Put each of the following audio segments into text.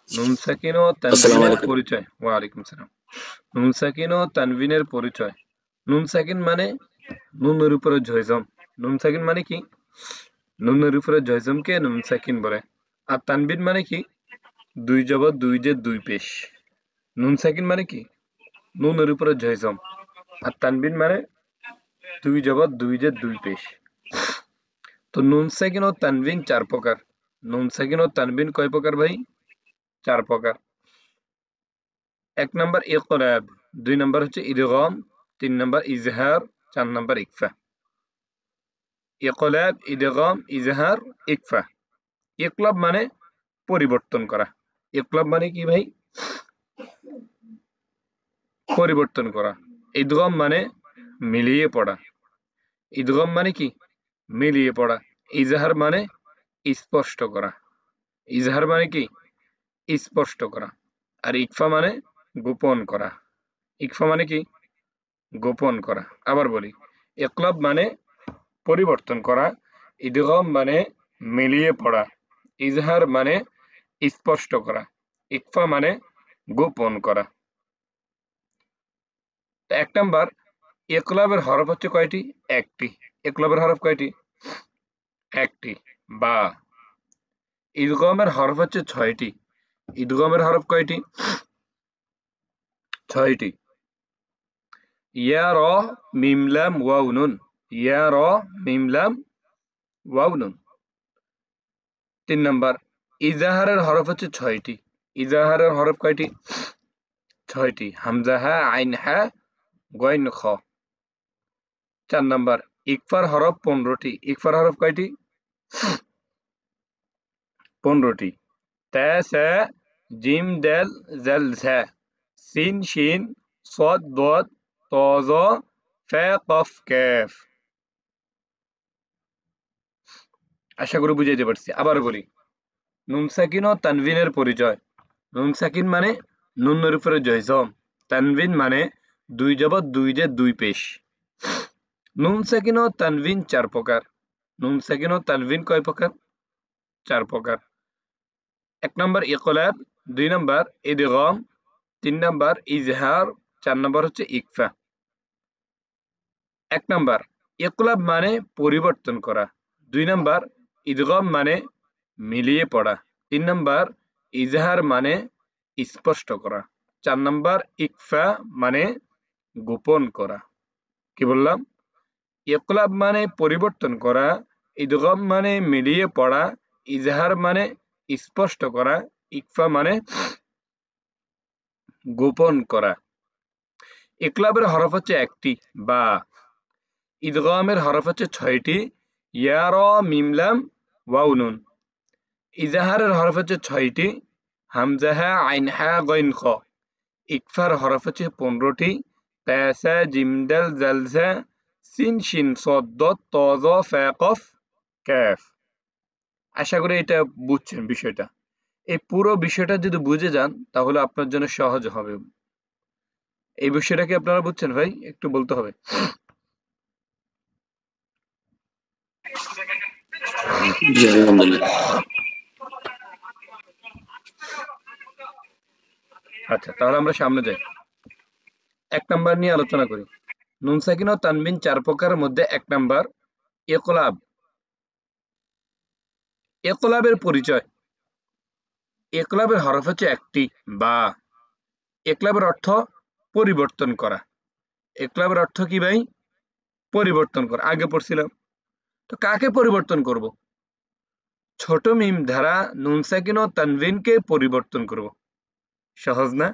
নুন সাকিন ও আসসালামু তানবিনের আলাইকুম। পরিচয়। ওয়ালাইকুম সালাম। নুন সাকিন ও তানবিনের পরিচয়। নুন সাকিন মানে নুনের উপরে জয়জম। নুন সাকিন মানে কি? নুনের উপরে জয়জমকে নুন সাকিন বলে। আর তানবিন মানে কি? দুই জবর দুই যে দুই পেশ। নুন সাকিন মানে কি? নুনের উপরে জয়জম। আর তানবিন মানে দুই জবর দুই যে দুই পেশ। তো নুন সাকিন ও তানবিন চার প্রকার। নুন সাকিন ও তানবিন কয় প্রকার ভাই? চার প্রকার। এক নাম্বার ইকরাব, দুই নাম্বার হচ্ছে ইদগাম, তিন নাম্বার ইজহার, চার নাম্বার ইকফা। ইকলাব, ইদগাম, ইজহার, ইকফা। ইকলাব মানে পরিবর্তন করা। ইকলাব মানে কি ভাই? পরিবর্তন করা। ইদগাম মানে মিলিয়ে পড়া। ইদগাম মানে কি? মিলিয়ে পড়া। ইজহার মানে স্পষ্ট করা। ইজহার মানে কি? স্পষ্ট করা। আর ইকফা মানে গোপন করা। ইকফা মানে কি? গোপন করা। আবার বলি, ইকলাব মানে পরিবর্তন করা, ইদগাম মানে মিলিয়ে পড়া, ইজহার মানে স্পষ্ট করা, ইকফা মানে গোপন করা। তো এক নাম্বার, ইকলাবের হরফ হচ্ছে কয়টি? একটি। ইকলাবের হরফ কয়টি? একটি। বা ইদগমের হরফ হচ্ছে ছয়টি। ইদগমের হরফ কয়টি? ছয়টি। ইয়া র মিম লাম ওয়াও নুন। ইয়া র মিম লাম ওয়াও নুন। তিন নাম্বার, ইজাহারের হরফ হচ্ছে ছয়টি। ইজাহারের হরফ কয়টি? ছয়টি। হামজা হা, আইন হা, গইন খ। চার নাম্বার, ইকফার হরফ 15টি। ইকফার হরফ কয়টি? 15টি। তা সা জিম দাল জাল ঝা সিন শিন صاد ضاد ط ظ ফা কফ কাফ। আশা করি বুঝাইতে পারছি। আবার বলি, নুন সাকিন ও তানভিনের পরিচয়। নুন সাকিন মানে নুনের উপরে জয়জম। তানভিন মানে দুই জবর দুই যে দুই পেশ। নুন সাকিন ও তানভিন চার প্রকার। নুন সাকিন ও তানভিন কয় প্রকার? চার প্রকার। এক নম্বর ইকলাব, দুই নম্বর ইদগাম, তিন নম্বর ইজহার, চার নম্বর হচ্ছে ইকফা। এক নম্বর ইকলাব মানে পরিবর্তন করা, দুই নম্বর ইদগাম মানে মিলিয়ে পড়া, তিন নম্বর ইজহার মানে স্পষ্ট করা, চার নম্বর ইকফা মানে গোপন করা। কি বললাম? ইকলাব মানে পরিবর্তন করা, ইদগাম মানে মিলিয়ে পড়া, ইজহার মানে স্পষ্ট করা, ইকফা মানে গোপন করা। ইকলাবের হরফ হচ্ছে একটি বা। ইদগামের হরফ হচ্ছে ছয়টি, ইয়া র মিম লাম ওয়াও নুন। ইজাহারের হরফ হচ্ছে ছয়টি, হামজা হা, আইন হা, গইন খ। ইকফার হরফ হচ্ছে 15টি, তা সা জিম দাল জাল ঝা সিন শিন صاد ضاد ط ظ ফা কফ কাফ। আশা করি এটা বুঝছেন বিষয়টা। এই পুরো বিষয়টা যদি বুঝে যান তাহলে আপনার জন্য সহজ হবে। এই বিষয়টা কি আপনারা বুঝছেন ভাই? একটু বলতে হবে। জি আলহামদুলিল্লাহ। আচ্ছা, তাহলে আমরা সামনে যাই। এক নাম্বার নিয়ে আলোচনা করি। নুন সাকিন ও তানবিন চার প্রকারের মধ্যে এক নাম্বার ইকলাব। ইকলাবের পরিচয়। ইকলাবের হরফ হচ্ছে একটি বা। ইকলাবের অর্থ পরিবর্তন করা। ইকলাবের অর্থ কি ভাই? পরিবর্তন করা। আগে পড়ছিলাম। তো কাকে পরিবর্তন করব? ছোট মিম ধারা নুন সাকিন ও তানবিনকে পরিবর্তন করব। সহজ না?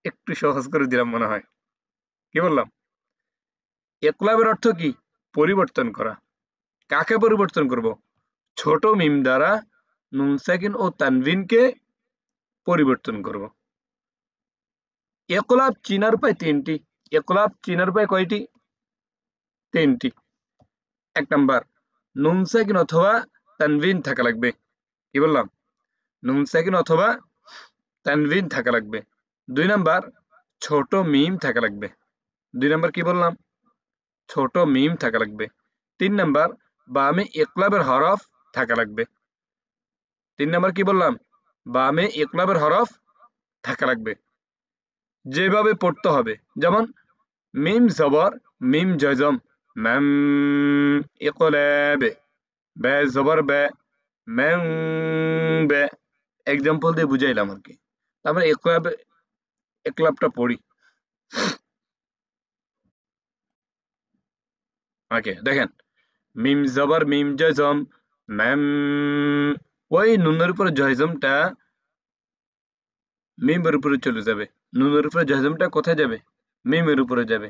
একটু সহজ করে দিলাম মনে হয়। কি বললাম? ইকলাবের অর্থ কি? পরিবর্তন করা। কাকে পরিবর্তন করব? ছোট মিম দ্বারা নুন সাকিন ও তানবিনকে পরিবর্তন করব। ইকলাব চিনার উপায় তিনটি। ইকলাব চিনার উপায় কয়টি? তিনটি। এক নাম্বার, নুন সাকিন অথবা তানবিন থাকা লাগবে। কি বললাম? নুন সাকিন অথবা তানবিন থাকা লাগবে। দুই নাম্বার, ছোট মিম থাকা লাগবে। দুই নাম্বার কি বললাম? ছোট মিম থাকা লাগবে। তিন নাম্বার, বামে ইকলাবের হরফ থাকা লাগবে। তিন নাম্বার কি বললাম? বামে ইকলাবের হরফ থাকা লাগবে, যেভাবে পড়তে হবে। যেমন মিম জবর মিম জজম ম্যাম, ইকলাবে বে জবর বে ম্যাং বে, এক্সাম্পল দিয়ে বুঝাইলাম আর কি। তারপরে ইকলাবটা পড়ি। ওকে, দেখেন মিম জবর মিম জজম ম্যাম, ওই নুনের উপরে জয়জমটা মিমের উপরে চলে যাবে। নুনের উপরে জয়জমটা কোথায় যাবে? মিমের উপরে যাবে।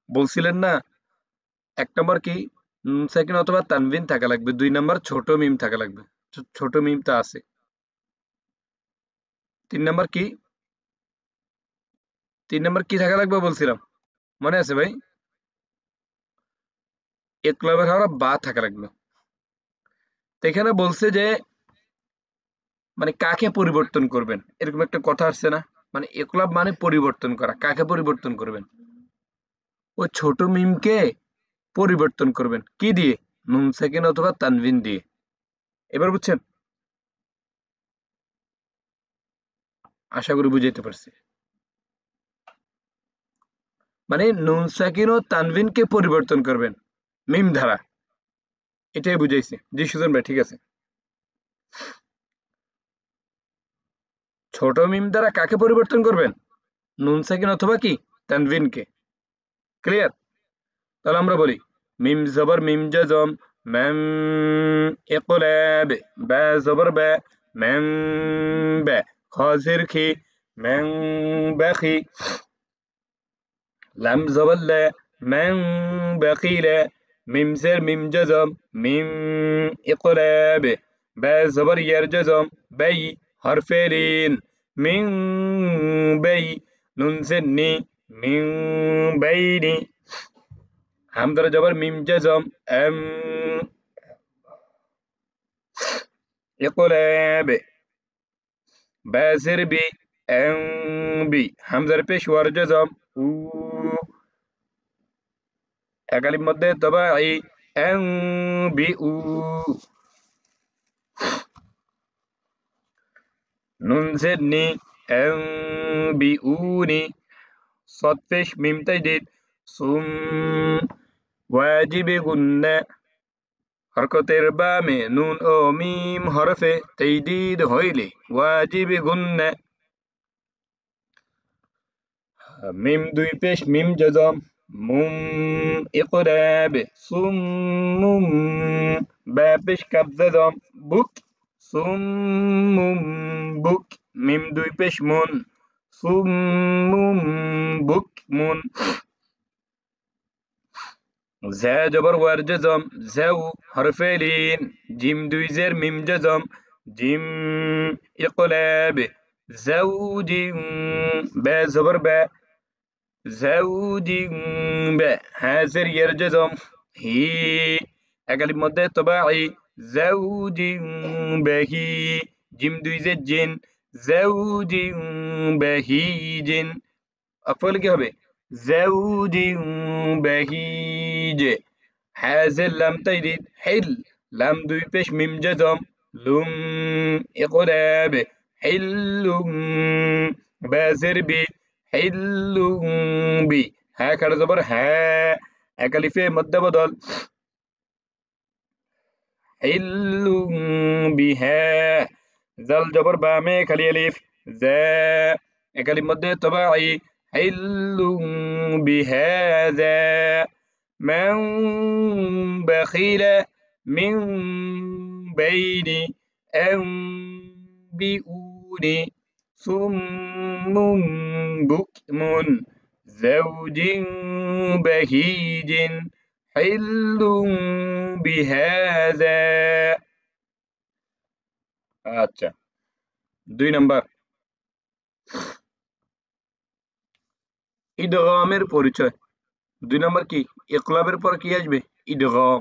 বলছিলেন না, ১ নম্বর কি নুন সাকিন অথবা তানভিন থাকা লাগবে, ২ নম্বর ছোট মিম থাকা লাগবে। ছোট মিমটা আছে। ৩ নম্বর কি? ৩ নম্বর কি থাকা লাগবে বলছিলাম, মনে আছে ভাই? ইকলাবের হরফ বা থাকা লাগবে। তো এখানে বলছে যে মানে কাকে পরিবর্তন করবেন, এরকম একটা কথা আসছে না? মানে ইকলাব মানে পরিবর্তন করা, কাকে পরিবর্তন করবেন? ওই ছোট মিমকে পরিবর্তন করবেন কি দিয়ে? নুন সাকিন অথবা তানভিন দিয়ে। এবার বুঝছেন? আশা করি বুঝাইতে পারছি। মানে নুন সাকিন ও তানভিনকে পরিবর্তন করবেন মিম ধারা, এটাই বুঝাইছে। জি সুজন ভাই, ঠিক আছে। ছোট মিম দ্বারা কাকে পরিবর্তন করবেন? নুন সাকিন অথবা কি তানভিনকে। ক্লিয়ার? তাহলে আমরা বলি মিম জবর মিম জজম ম্যাম, ইকলাব বা জবর বা ম্যাম বা, খাজির খি ম্যাম বাখি, লাম জবর লা ম্যাম বাকিলা, মিম জের মিম জজম মিম, ইকলাব বা জবর ইয়ার জজম বাই, হরফেরিন মিন বাই, নুন জের নি মিন বাইনি, হামদার জবর মিম জজম এম, ইকলাব বাজের বি এম বি, হামজার পেশ ওয়ার জজম উ, একালির মধ্যে তবাই এম বি উ, নুন জের নি এম বি উনি, صاد পেশ মিম তাজদিদ সুম, ওয়াজিবে গুন্না, হরকতের বামে নুন ও মিম হরফে তাজদিদ হইলে ওয়াজিবে গুন্না, মিম ২ পেশ মিম জজম মুম, ইকলাব সুম্মুম, বা পেশ কাফ জজম বুক সুম্মুম বুক, মিম ২ পেশ মুন সুম্মুম বুকমুন, ঝা জবর ওয়ার জজম ঝাউ, হরফে লিন জিম ২ জের মিম জজম জিম, ইকলাব জাউজিন, বা জবর বা زوجين با، حاضر يرجزم هي، أقل مدة طباعي زوج بهي، جيم دوي زد جن زوج بهيج، أقفل কি হবে زوج بهيج، حاضر لم تجديد حل، لم দুই পেশ মিম জজম লুম، ইকলাব حلم بازر بي حلم بي، হ্যাঁ খাড়া জবর হ্যাঁ, এক আলিফে মধ্যে বদল حلم বিহা, জাল জবর বামে খালি আলিফ জা, এক আলিফ মধ্যে তবাই حلم بهذا، من بخيل من بين أنبئوني، صم بكم زوج بهيج حل بهذا। আচ্ছা, ২ নাম্বার ইদগামের পরিচয়। ২ নাম্বার কি? ইকলাবের পর কি আসবে? ইদগাম।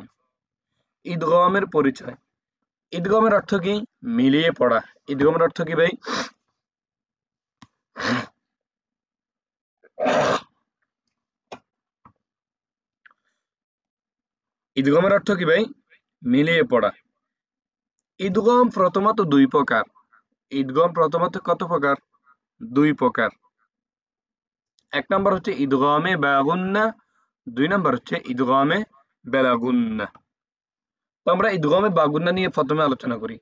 ইদগামের পরিচয়। ইদগামের অর্থ কি? মিলিয়ে পড়া। ইদগামের অর্থ কি ভাই? ইদগমের অর্থ কি ভাই? মিলিয়ে পড়া। ইদগম প্রথমত ২ প্রকার। ঈদগম প্রথমত কত প্রকার? দুই প্রকার। এক নম্বর হচ্ছে ঈদগমে বাগুন্না, দুই নম্বর হচ্ছে ঈদগমে বেলাগুন্না। তো আমরা ঈদগমে বাগুন্না নিয়ে প্রথমে আলোচনা করি।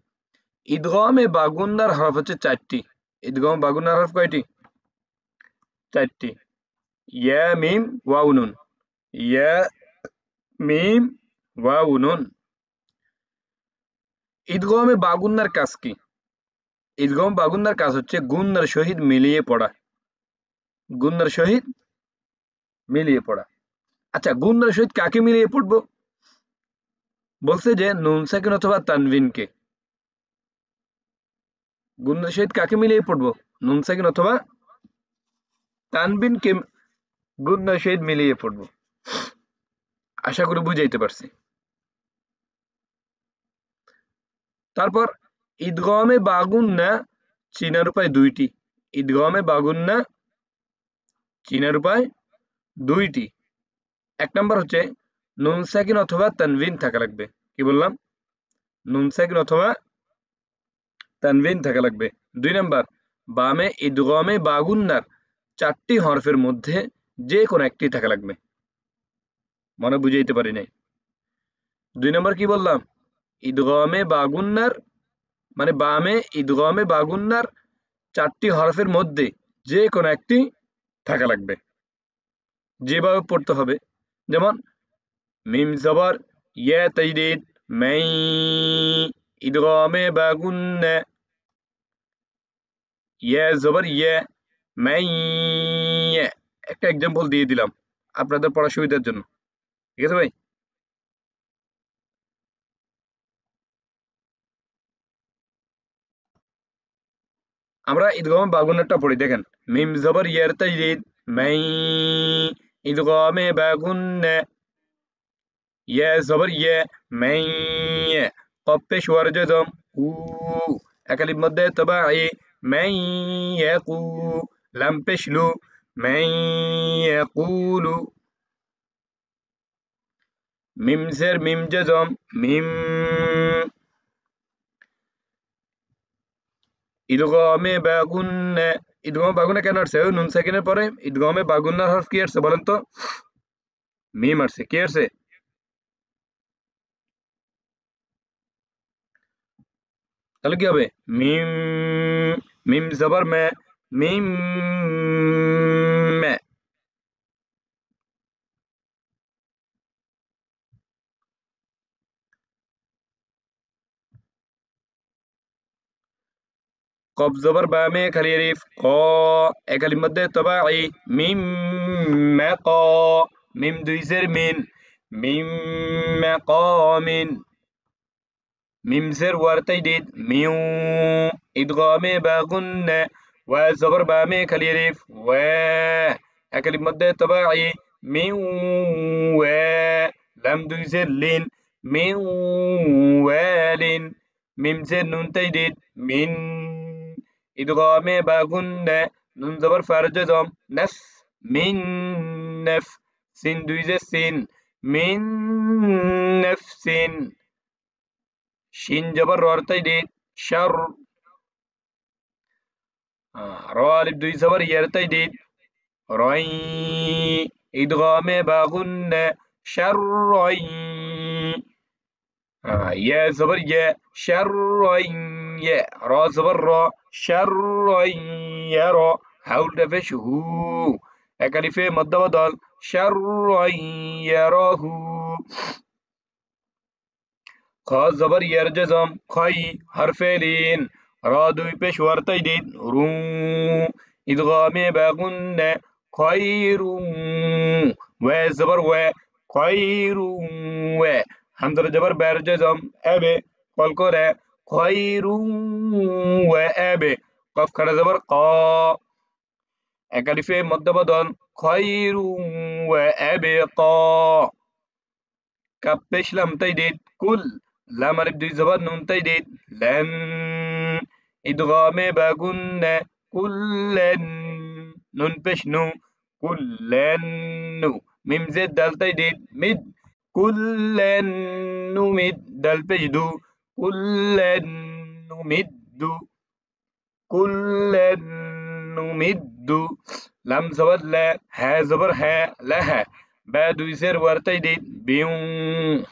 ঈদগমে বাগুন্নার হরফ হচ্ছে চারটি। ঈদগমে বাগুন্নার হরফ কয়টি? চারটি। ইয়া মিম ওয়াও নুন, ইয়া মিম ওয়াও নুন। ঈদগমে বাগুন্নার কাজ কি? ঈদগম বাগুন্নার কাজ হচ্ছে গুন্নার সহিত মিলিয়ে পড়া, গুন্নার সহিত মিলিয়ে পড়া। আচ্ছা, গুন্নার সহিত কাকে মিলিয়ে পড়বো? বলছে যে নুন সাকিন অথবা তানভিনকে। গুন্নার সহিত কাকে মিলিয়ে পড়বো? নুন সাকিন অথবা তানভিনকে গুন্নার সহিত মিলিয়ে পড়বো। আশা করি বুঝাইতে পারছি। তারপর ঈদগমে বাগুন্না চিনার উপায় দুইটি। ঈদগমে বাগুন্না চিনার উপায় দুইটি। এক নম্বর হচ্ছে নুন সাকিন অথবা তানভিন থাকা লাগবে। কি বললাম? নুন সাকিন অথবা তানভিন থাকা লাগবে। দুই নম্বর, বামে ঈদগমে বাগুন্নার চারটি হরফের মধ্যে যে কোনো একটি থাকা লাগবে। মনে বুঝাইতে পারি নাই। দুই নম্বর কি বললাম? ঈদগমে বাগুন্নার মানে বামে ঈদগমে বাগুন্নার চারটি হরফের মধ্যে যে কোনো একটি থাকা লাগবে। যেভাবে পড়তে হবে, যেমন মিম জবর ইয়া তাজদীদ মাই, ঈদগমে বাগুন্না, ইয়া জবর ইয়া মাই। একটা এক্সাম্পল দিয়ে দিলাম আপনাদের পড়ার সুবিধার জন্য। ঠিক আছে ভাই? আমরা ঈদগমে বাগুন্নাটা পড়ি, দেখেন। মিম জবর ইয়ার তাজদীদ মাই, ঈদগমে বাগুন্না, ইয়া জবর ইয়া মাই, কফ পেশ ওয়ার জজম কু, একালিফ মধ্যে তবাঈ মাই ইয়াকু, লাম পেশ লু মাই ইয়াকুলু, মিম জের মিম জজম মিম, ঈদগমে বাগুন্না। ঈদগমে বাগুন্না কেন আসছে? ওই নুন সাকিনের পরে ঈদগমে বাগুন্নার হরফ কি আসছে বলেন তো? মিম আসছে। কি আসছে? তাহলে কি হবে? মিম, মিম জবর মে, মিম মে। কফ জবর বা মে খালি আলিফ ক, এক আলিফ মধ্যে তবাঈ মিম মে ক, মিম দুই জের মিন, মিম মে ক মিন, মিম জের ওয়ার তাজদীদ মিউ, ঈদগামে বাগুন্না, ওয়া জবর বা মে খালি আলিফ ওয়া, এক আলিফ মধ্যে তবাঈ মিউ ওয়া, লাম দুই জের লিন, মিউ ওয়ালিন, মিম জের নুন তাজদীদ মিন, ঈদগামে বাগুন্না, নুন জবর ফার জজম নাফ, মিন নাফ, সিন দুই জের সিন, মিন নাফসিন, শিন জবর রর তাজদীদ শার, র আলিফ দুই জবর ইয়ার তাজদীদ রই, ঈদগামে বাগুন্না শাররই, ইয়া জবর ইয়া শাররই ইয়া, র জবর র শাররই ইয়ার, হাউলটা পেশ হু, এক আলিফে মধ্য বদল শাররই ইয়ারাহু, খ জবর ইয়ার জজম খই, হরফে লিন, র দুই পেশ ওয়ার তাজদীদ রু, ঈদগামে বাগুন্না খয়রু, ওয়া জবর ওয়া খয়রু ওয়া, হামজা জবর বার জজম আবে, কল করে খয়রু ওয়া আবে, কফ খাড়া জবর ক, এক আলিফে মধ্য বদল খয়রু ওয়া আবে ক, কাপ পেশ লাম তাজদীদ কুল, লাম আলিফ দুই জবর নুন তাজদীদ লান, ঈদগামে বাগুন্না কুল্লান, নুন পেশ নু কুল্লান নু, মিম জেদ দাল তাজদীদ মিদ, কুল্লান নুমিদ, দাল পেশ দু কুল্লান নুমিদ্দু। كلا نمد لم زبر لا ها زبر ها لها با دوي زر ورتي دي بيون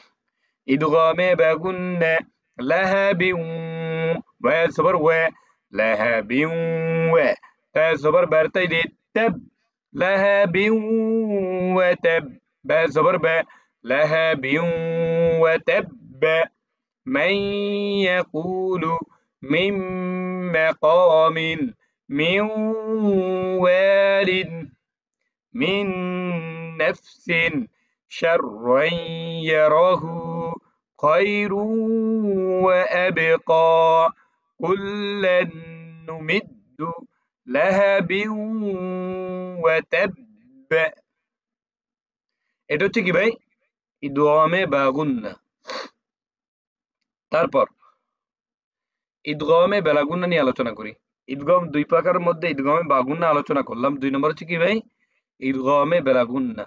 إدغام بغن لها بيون و زبر و لها بيون و تا زبر برتي دي تب لها بيون وتب با زبر با لها بيون وتب من يقول من مقام من وارد من نفس شرا يره خير وأبقى كلا نمد لهب وتب এটা হচ্ছে কি ভাই ইদগামে বাগুন্না তারপর ইদগামে বেলাগুন্না নিয়ে আলোচনা করি ইদগাম দুই প্রকারের মধ্যে ইদগামে বাগুন্না আলোচনা করলাম 2 নম্বর হচ্ছে কি ভাই ইদগামে বেলাগুন্না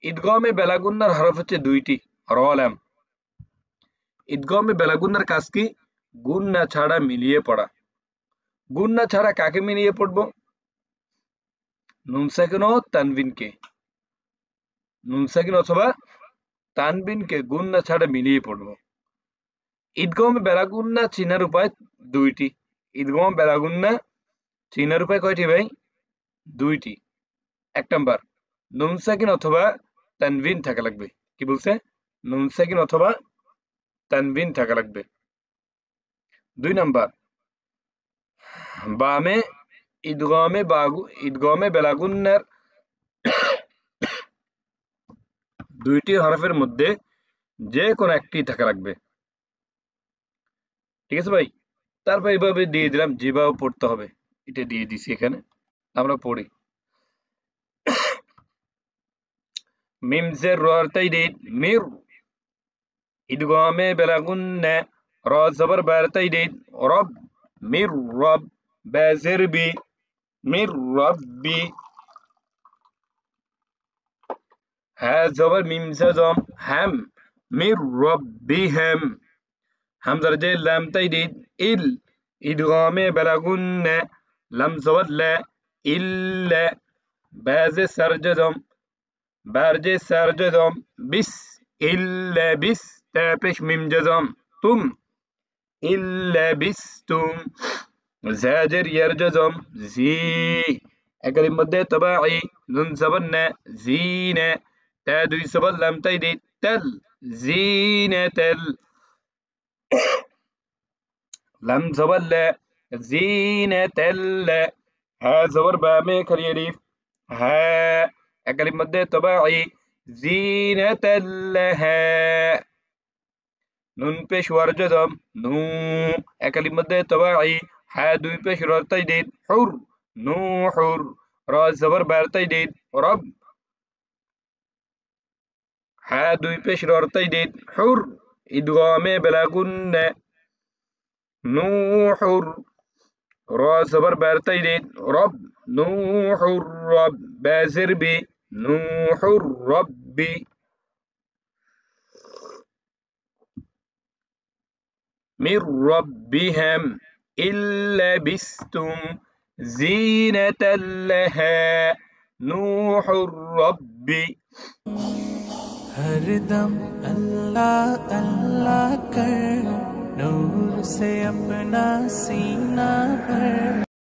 ইদগামে বেলাগুন্নার হরফ হচ্ছে দুইটি র লাম ইদগামে বেলাগুন্নার কাজ কি গুন্না ছাড়া মিলিয়ে পড়া গুন্না ছাড়া কাকে মিলিয়ে পড়বো নুন সাকিন ও তানবিনকে নুন সাকিন অথবা তানবিনকে গুন্না ছাড়া মিলিয়ে পড়বো ইদগামে বেলাগুন্না চিনার উপায় দুইটি ইদগামে বেলাগুন্না চিনার উপায় কয়টি ভাই দুইটি এক নাম্বার নুন সাকিন অথবা তানবিন থাকা লাগবে কি বলছে নুন সাকিন অথবা তানবিন থাকা লাগবে 2 নাম্বার বামে ইদগামে বেলাগুন্নার দুইটি হরফের মধ্যে যে কোনো একটি থাকা লাগবে ঠিক আছে ভাই তারপর এইভাবে দিয়ে দিলাম যেভাবে পড়তে হবে এটা দিয়ে দিছি এখানে আমরা পড়ি মিম জের রর তাইদিদ মির ইদগামে বেলাগুন্না র জবর বার তাইদিদ রব মির রব বা জের বি মির রব্বি হা জবর মিম জম হাম মির রব্বিহিম হামজা জে লাম তাইদিদ ইল ইদগামে বেলাগুন্না লাম জবর লা ইল্লা বা জে সারজম برجه سرجدم بس إلا بس تابش ميم جزم تم إلا بستم زاجر يرجزم زي أكلم مدة تباعي نون سبنا زينة تادو يسبل لم تيدي تل زينة تل لم سبل زينة تل ها زبر بامي كريريف ها أكلم مدة تباعي زينة لها نون بيش ورجدم نو أكلم مدة تباعي حادو بيش رتيدين حر نو حر راز زبر بارتيدين رب حادو بيش رتيدين حر إدغامي بلاغن نوح راز زبر بارتيدين رب نوح الرب بازر بي نوح الرب من ربهم إلا بستم زينة لها نوح الرب हर दम अल्लाह अल्लाह कर नूर से अपना सीना भर